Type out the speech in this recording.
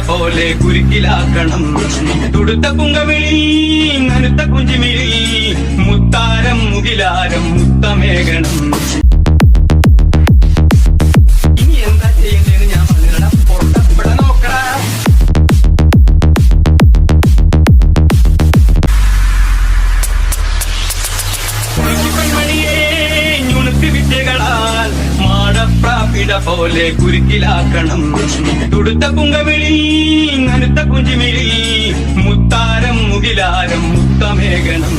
പോലെ കുരുക്കിലാക്കണം തുടുത്ത പുങ്കവിളി നനുത്ത കുഞ്ചിമിഴി മുത്താരം മുകിലാരം മുത്തമേകണം. ഇനി എന്താ ചെയ്യേണ്ടതെന്ന് ഞാൻ പറഞ്ഞിട പൊട്ടപ്പെടെ നോക്കടാ. മണിയെ ഞുണുത്തി വിദ്യകളാൽ മാടപ്രാപിട പോലെ കുരുക്കിലാക്കണം തുടുത്ത പുങ്കവിളി നനുത്ത കുഞ്ചിമിഴി മുത്താരം മുകിലാരം മുത്തമേകണം.